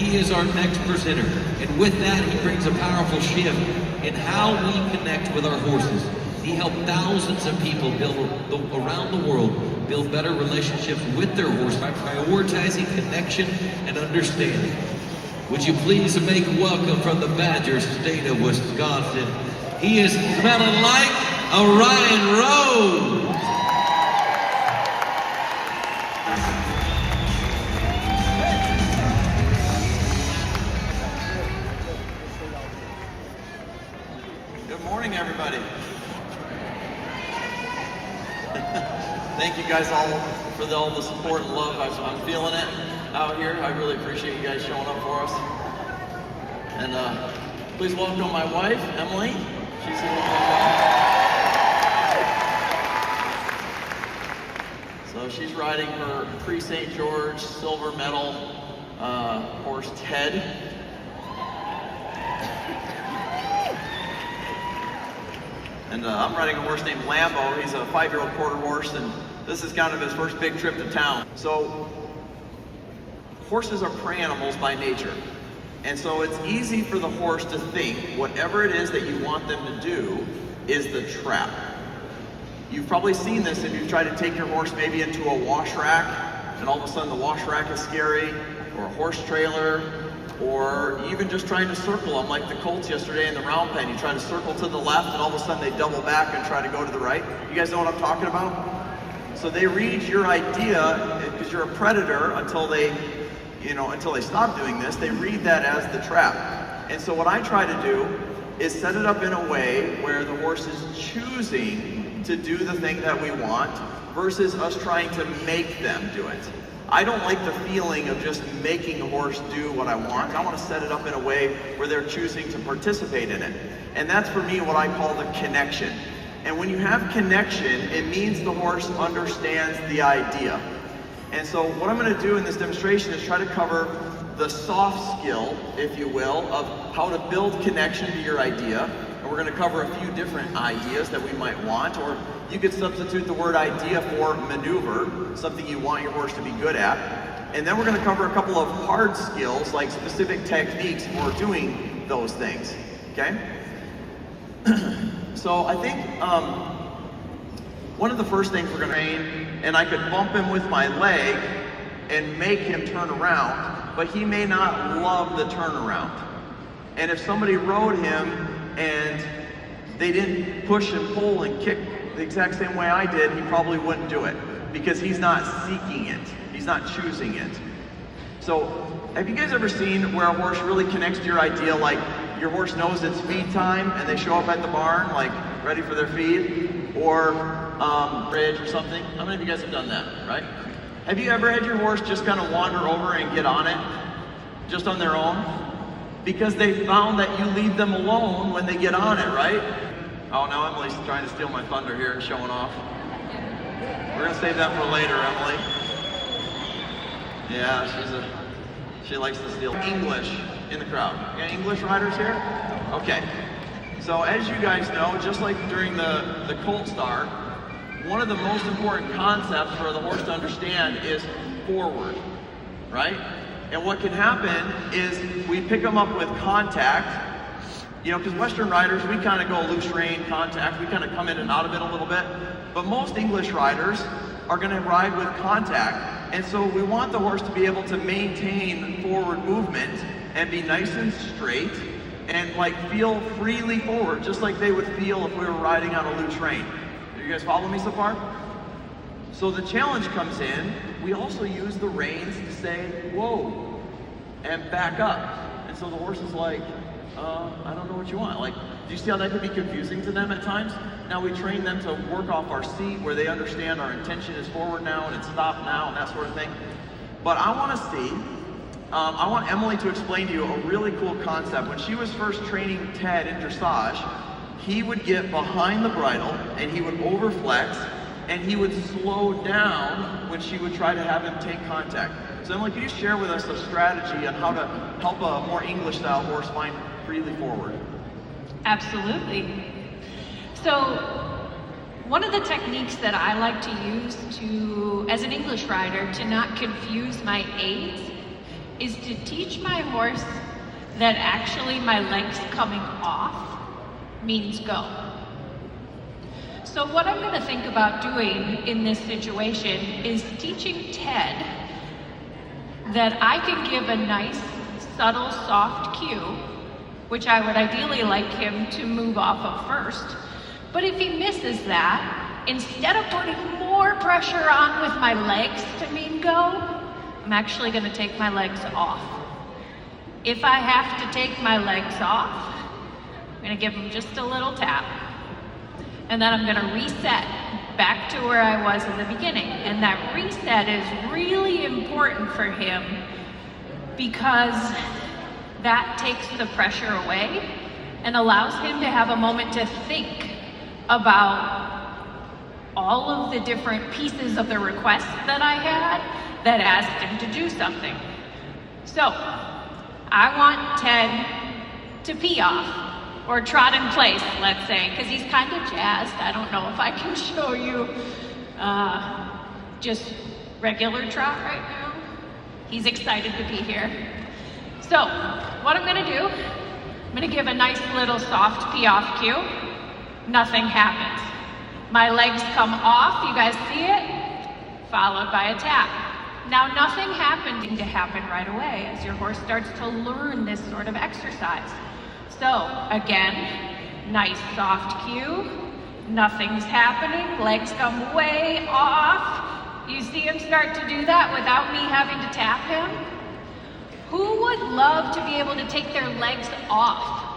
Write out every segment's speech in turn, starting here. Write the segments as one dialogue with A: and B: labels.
A: he is our next presenter. And with that, he brings a powerful shift in how we connect with our horses. He helped thousands of people around the world build better relationships with their horse by prioritizing connection and understanding. Would you please make welcome from the Badger state of Wisconsin, he is smelling like a Ryan Rose.
B: Good morning, everybody. Thank you guys all for all the support and love. I'm feeling it out here. I really appreciate you guys showing up for us. And please welcome my wife, Emily. She's here with me. So she's riding her pre-St. George silver medal horse, Ted. And I'm riding a horse named Lambo. He's a 5-year-old quarter horse, and this is kind of his first big trip to town. So horses are prey animals by nature. And so it's easy for the horse to think whatever it is that you want them to do is the trap. You've probably seen this if you've tried to take your horse maybe into a wash rack, and all of a sudden the wash rack is scary, or a horse trailer, or even just trying to circle them like the colts yesterday in the round pen. You try to circle to the left and all of a sudden they double back and try to go to the right. You guys know what I'm talking about? So they read your idea, because you're a predator until they stop doing this, they read that as the trap. And so what I try to do is set it up in a way where the horse is choosing to do the thing that we want versus us trying to make them do it. I don't like the feeling of just making a horse do what I want. I want to set it up in a way where they're choosing to participate in it. And that's for me what I call the connection. And when you have connection, it means the horse understands the idea. And so what I'm going to do in this demonstration is try to cover the soft skill, if you will, of how to build connection to your idea. And we're going to cover a few different ideas that we might want, or you could substitute the word idea for maneuver, something you want your horse to be good at. And then we're going to cover a couple of hard skills, like specific techniques for doing those things, okay? So I think one of the first things we're going to train, and I could bump him with my leg and make him turn around, but he may not love the turnaround. And if somebody rode him and they didn't push and pull and kick the exact same way I did, he probably wouldn't do it because he's not seeking it. He's not choosing it. So have you guys ever seen where a horse really connects to your idea, like your horse knows it's feed time and they show up at the barn like ready for their feed, or bridge or something? How many of you guys have done that, right? Have you ever had your horse just kind of wander over and get on it just on their own? Because they found that you leave them alone when they get on it, right? Oh, now Emily's trying to steal my thunder here and showing off. We're gonna save that for later, Emily. Yeah, she likes to steal. English in the crowd. Any English riders here? Okay. So as you guys know, just like during the Colt Star, one of the most important concepts for the horse to understand is forward, right? And what can happen is we pick them up with contact, because Western riders, we kind of go loose rein, contact, we kind of come in and out of it a little bit. But most English riders are going to ride with contact. And so we want the horse to be able to maintain forward movement and be nice and straight and like feel freely forward, just like they would feel if we were riding on a loose rein. Do you guys follow me so far? So the challenge comes in, we also use the reins to say, whoa, and back up. And so the horse is like, I don't know what you want. Like, do you see how that could be confusing to them at times? Now we train them to work off our seat where they understand our intention is forward now and it's stop now and that sort of thing. But I want Emily to explain to you a really cool concept. When she was first training Ted in dressage, he would get behind the bridle and he would overflex and he would slow down when she would try to have him take contact. So Emily, can you share with us a strategy on how to help a more English style horse find freely forward?
C: Absolutely. So one of the techniques that I like to use as an English rider to not confuse my aids is to teach my horse that actually my legs coming off means go. So what I'm going to think about doing in this situation is teaching Ted that I can give a nice, subtle, soft cue, which I would ideally like him to move off of first. But if he misses that, instead of putting more pressure on with my legs to mean go, I'm actually going to take my legs off. If I have to take my legs off, I'm going to give him just a little tap. And then I'm going to reset back to where I was in the beginning. And that reset is really important for him because that takes the pressure away and allows him to have a moment to think about all of the different pieces of the request that I had that asked him to do something. So, I want Ted to pee off or trot in place, let's say, because he's kind of jazzed. I don't know if I can show you just regular trot right now. He's excited to be here. So, what I'm gonna do, I'm gonna give a nice little soft pee off cue. Nothing happens. My legs come off, you guys see it? Followed by a tap. Now nothing happened to happen right away as your horse starts to learn this sort of exercise. So again, nice soft cue, nothing's happening, legs come way off. You see him start to do that without me having to tap him? Who would love to be able to take their legs off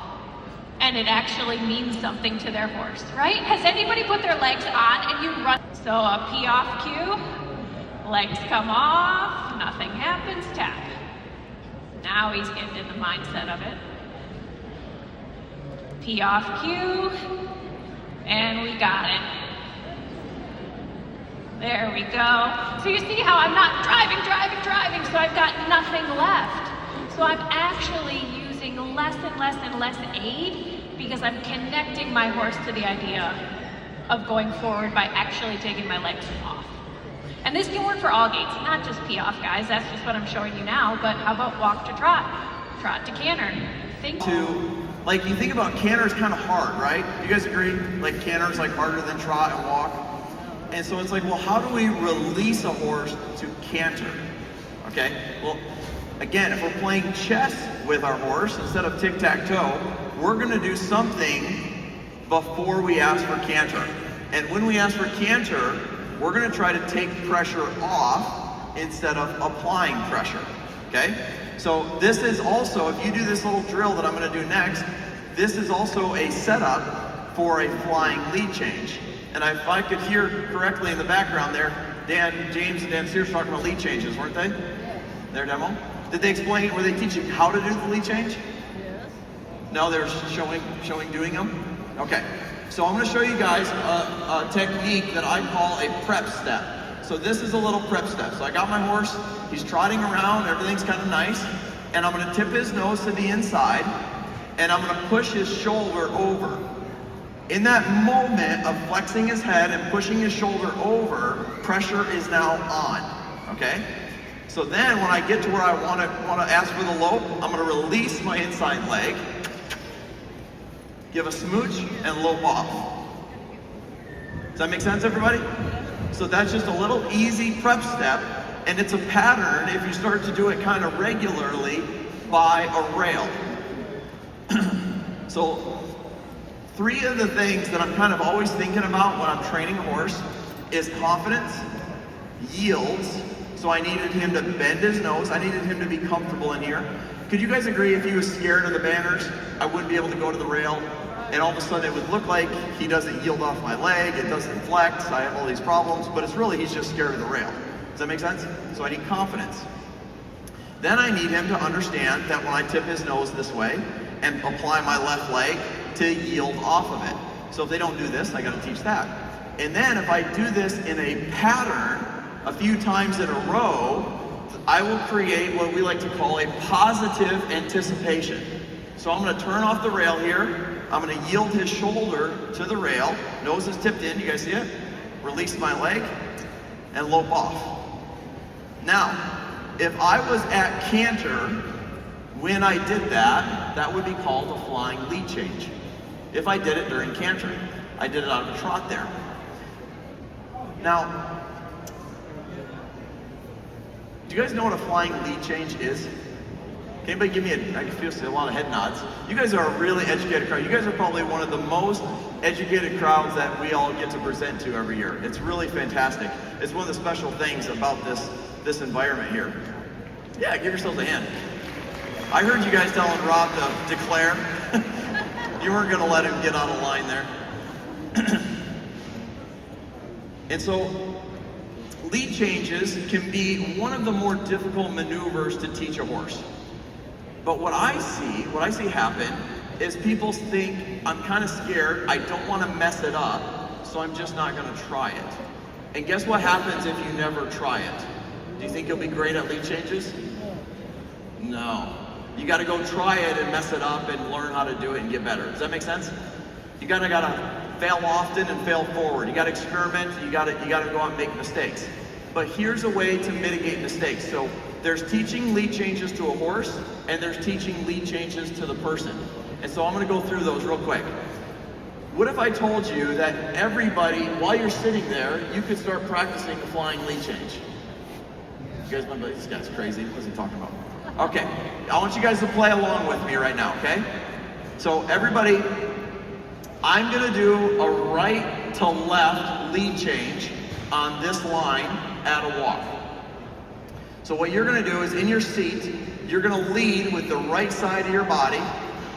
C: and it actually means something to their horse, right? Has anybody put their legs on and you run? So a pee off cue, legs come off, nothing happens, tap. Now he's getting in the mindset of it. Pee off cue, and we got it. There we go. So you see how I'm not driving, so I've got nothing left. So I'm actually using less and less and less aid because I'm connecting my horse to the idea of going forward by actually taking my legs off. And this can work for all gaits, not just pee off, guys. That's just what I'm showing you now. But how about walk to trot? Trot to canter.
B: Like you think about canter is kind of hard, right? You guys agree? Like canter is like harder than trot and walk. And so it's like, well, how do we release a horse to canter? Okay, well, again, if we're playing chess with our horse instead of tic-tac-toe, we're gonna do something before we ask for canter. And when we ask for canter, we're gonna try to take pressure off instead of applying pressure, okay? So this is also, if you do this little drill that I'm gonna do next, this is also a setup for a flying lead change. And if I could hear correctly in the background there, James and Dan Sears talking about lead changes, weren't they? Their demo? Did they explain, were they teaching how to do the lead change?
D: Yes.
B: No, they're showing doing them? Okay, so I'm gonna show you guys a technique that I call a prep step. So this is a little prep step. So I got my horse, he's trotting around, everything's kind of nice, and I'm gonna tip his nose to the inside, and I'm gonna push his shoulder over. In that moment of flexing his head and pushing his shoulder over, pressure is now on, okay? So then when I get to where I wanna ask for the lope, I'm gonna release my inside leg, give a smooch, and lope off. Does that make sense, everybody? So that's just a little easy prep step, and it's a pattern if you start to do it kind of regularly by a rail. So 3 of the things that I'm kind of always thinking about when I'm training a horse is confidence, yields. So I needed him to bend his nose. I needed him to be comfortable in here. Could you guys agree if he was scared of the banners, I wouldn't be able to go to the rail, and all of a sudden it would look like he doesn't yield off my leg, it doesn't flex, I have all these problems, but it's really he's just scared of the rail. Does that make sense? So I need confidence. Then I need him to understand that when I tip his nose this way and apply my left leg, to yield off of it. So if they don't do this, I gotta teach that. And then if I do this in a pattern a few times in a row, I will create what we like to call a positive anticipation. So I'm gonna turn off the rail here, I'm gonna yield his shoulder to the rail, nose is tipped in, you guys see it? Release my leg, and lope off. Now, If I was at canter when I did that, that would be called a flying lead change. If I did it during canter, I did it out of a trot there. Now, do you guys know what a flying lead change is? Can anybody give me I can feel a lot of head nods. You guys are a really educated crowd. You guys are probably one of the most educated crowds that we all get to present to every year. It's really fantastic. It's one of the special things about this environment here. Yeah, give yourselves a hand. I heard you guys telling Rob to declare. You weren't gonna let him get out of line there. And so, lead changes can be one of the more difficult maneuvers to teach a horse. But what I see happen is people think, I'm kind of scared, I don't want to mess it up, so I'm just not going to try it. And guess what happens if you never try it? Do you think you'll be great at lead changes? No. You got to go try it and mess it up and learn how to do it and get better. Does that make sense? You gotta fail often and fail forward. You gotta experiment, you gotta go out and make mistakes. But here's a way to mitigate mistakes. So there's teaching lead changes to a horse, and there's teaching lead changes to the person. And so I'm gonna go through those real quick. What if I told you that everybody, while you're sitting there, you could start practicing the flying lead change? You guys might be like, this guy's crazy, what's he talking about? Okay, I want you guys to play along with me right now, okay? So everybody, I'm gonna do a right to left lead change on this line at a walk. So what you're gonna do is in your seat, you're gonna lead with the right side of your body.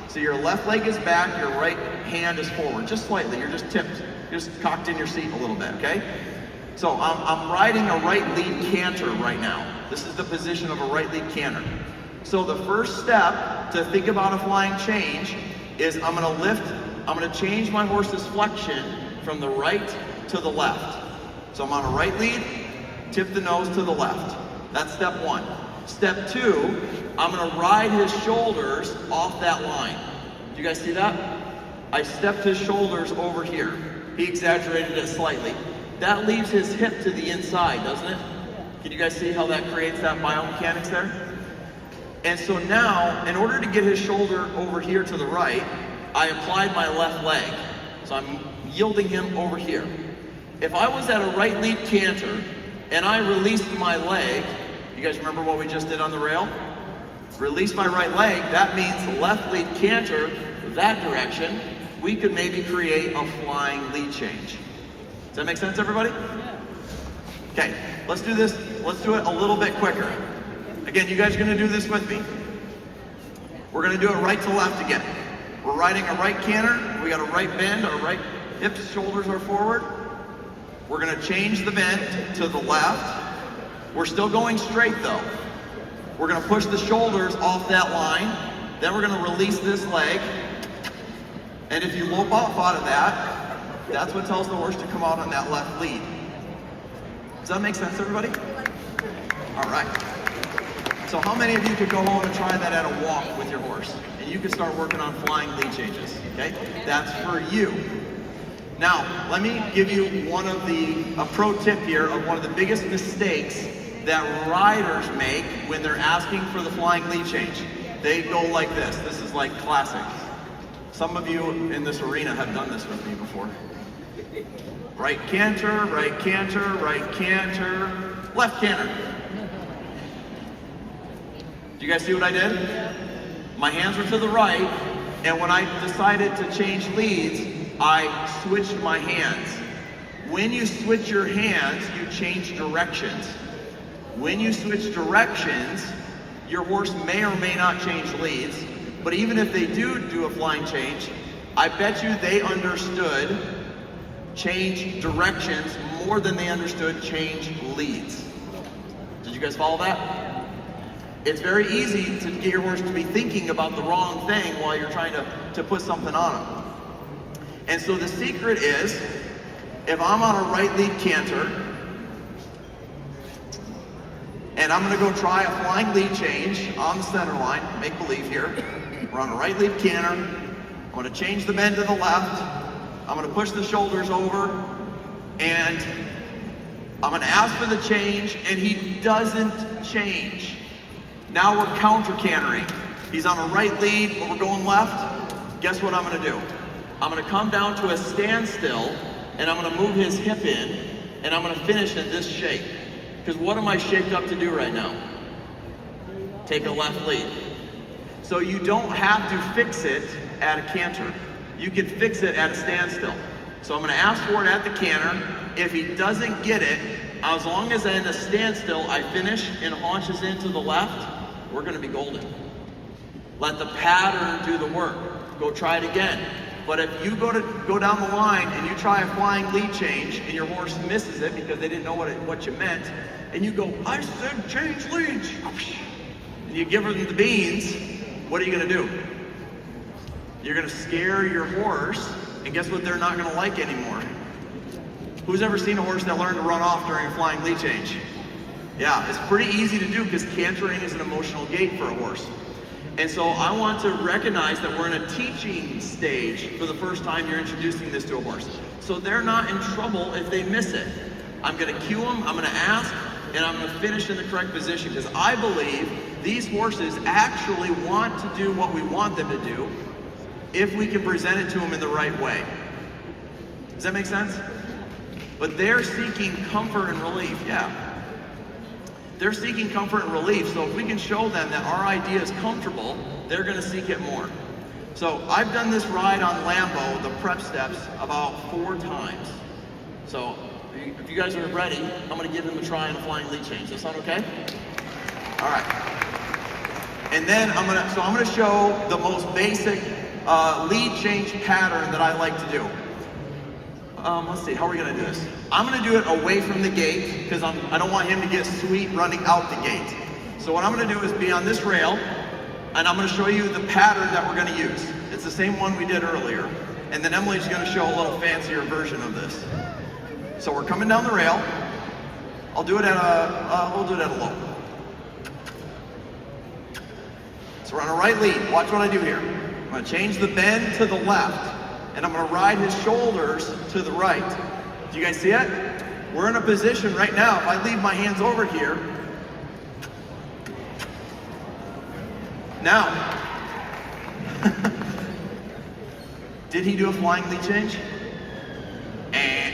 B: So your left leg is back, your right hand is forward, just slightly, you're just tipped, you're just cocked in your seat a little bit, okay? So I'm riding a right lead canter right now. This is the position of a right lead canter. So the first step to think about a flying change is I'm gonna change my horse's flexion from the right to the left. So I'm on a right lead, tip the nose to the left. That's step one. Step two, I'm gonna ride his shoulders off that line. Do you guys see that? I stepped his shoulders over here. He exaggerated it slightly. That leaves his hip to the inside, doesn't it? Can you guys see how that creates that biomechanics there? And so now, in order to get his shoulder over here to the right, I applied my left leg. So I'm yielding him over here. If I was at a right lead canter and I released my leg, you guys remember what we just did on the rail? Release my right leg, that means left lead canter that direction. We could maybe create a flying lead change. Does that make sense, everybody? Okay, let's do this. Let's do it a little bit quicker. Again, you guys are gonna do this with me. We're gonna do it right to left again. We're riding a right canter, we got a right bend, our right hips, shoulders are forward. We're gonna change the bend to the left. We're still going straight though. We're gonna push the shoulders off that line. Then we're gonna release this leg. And if you lope off out of that, that's what tells the horse to come out on that left lead. Does that make sense, everybody? All right. So how many of you could go home and try that at a walk with your horse? And you could start working on flying lead changes, okay? That's for you. Now, let me give you a pro tip here of one of the biggest mistakes that riders make when they're asking for the flying lead change. They go like this. This is like classic. Some of you in this arena have done this with me before. Right canter, right canter, right canter, left canter. Do you guys see what I did? My hands were to the right, and when I decided to change leads, I switched my hands. When you switch your hands, you change directions. When you switch directions, your horse may or may not change leads, but even if they do a flying change, I bet you they understood change directions more than they understood change leads. Did you guys follow that? It's very easy to get your horse to be thinking about the wrong thing while you're trying to put something on him. And so the secret is, if I'm on a right lead canter, and I'm gonna go try a flying lead change on the center line, make believe here. We're on a right lead canter. I'm gonna change the bend to the left. I'm gonna push the shoulders over, and I'm gonna ask for the change, and he doesn't change. Now we're counter-cantering. He's on a right lead, but we're going left. Guess what I'm gonna do? I'm gonna come down to a standstill, and I'm gonna move his hip in, and I'm gonna finish in this shape. Because what am I shaped up to do right now? Take a left lead. So you don't have to fix it at a canter. You can fix it at a standstill. So I'm gonna ask for it at the canter. If he doesn't get it, as long as in a standstill, I finish and haunches into the left, we're gonna be golden. Let the pattern do the work. Go try it again. But if you go down the line and you try a flying lead change and your horse misses it because they didn't know what you meant, and you go, I said change leads, and you give them the beans, what are you gonna do? You're gonna scare your horse, and guess what they're not gonna like anymore? Who's ever seen a horse that learned to run off during a flying lead change? Yeah, it's pretty easy to do because cantering is an emotional gait for a horse. And so I want to recognize that we're in a teaching stage for the first time you're introducing this to a horse. So they're not in trouble if they miss it. I'm gonna cue them, I'm gonna ask, and I'm gonna finish in the correct position because I believe these horses actually want to do what we want them to do if we can present it to them in the right way. Does that make sense? But they're seeking comfort and relief, yeah. They're seeking comfort and relief, so if we can show them that our idea is comfortable, they're gonna seek it more. So I've done this ride on Lambo, the prep steps, about 4 times. So if you guys are ready, I'm gonna give them a try on a flying lead change. Does that sound okay? All right. And then I'm gonna show the most basic lead change pattern that I like to do. Let's see, how are we gonna do this? I'm gonna do it away from the gate because I don't want him to get sweet running out the gate. So what I'm gonna do is be on this rail, and I'm gonna show you the pattern that we're gonna use. It's the same one we did earlier. And then Emily's gonna show a little fancier version of this. So we're coming down the rail. I'll do it at we'll do it at a low. So we're on a right lead. Watch what I do here. I'm gonna change the bend to the left, and I'm gonna ride his shoulders to the right. Do you guys see it? We're in a position right now, if I leave my hands over here, now, did he do a flying lead change? And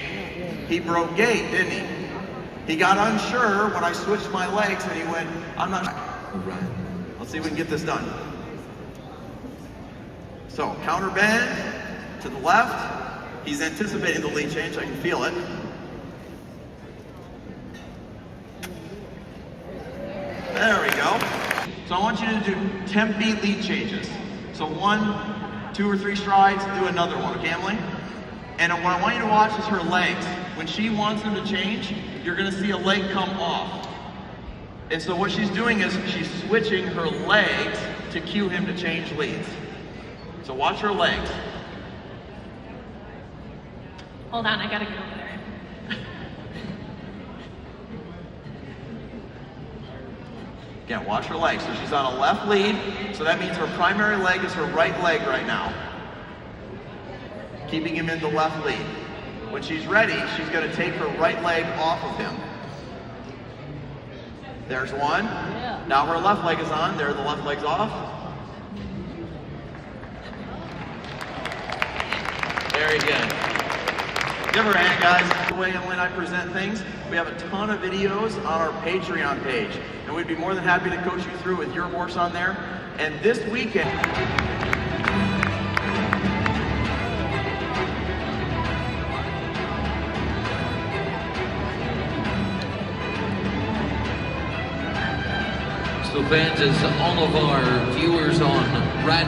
B: he broke gate, didn't he? He got unsure when I switched my legs and he went, I'm not sure. Right. Let's see if we can get this done. So, counter bend to the left. He's anticipating the lead change, I can feel it. There we go. So I want you to do tempi lead changes. So 1, 2 or 3 strides, do another one, okay, Emily? And what I want you to watch is her legs. When she wants them to change, you're gonna see a leg come off. And so what she's doing is she's switching her legs to cue him to change leads. So watch her legs.
C: Hold on, I gotta get over there.
B: Again, watch her legs. So she's on a left lead, so that means her primary leg is her right leg right now. Keeping him in the left lead. When she's ready, she's gonna take her right leg off of him. There's one.
C: Yeah.
B: Now her left leg is on, there the left leg's off. Very good. Give her a hand, guys. The way Emily and I present things, we have a ton of videos on our Patreon page, and we'd be more than happy to coach you through with your horse on there. And this weekend,
A: So fans, as all of our viewers on Rad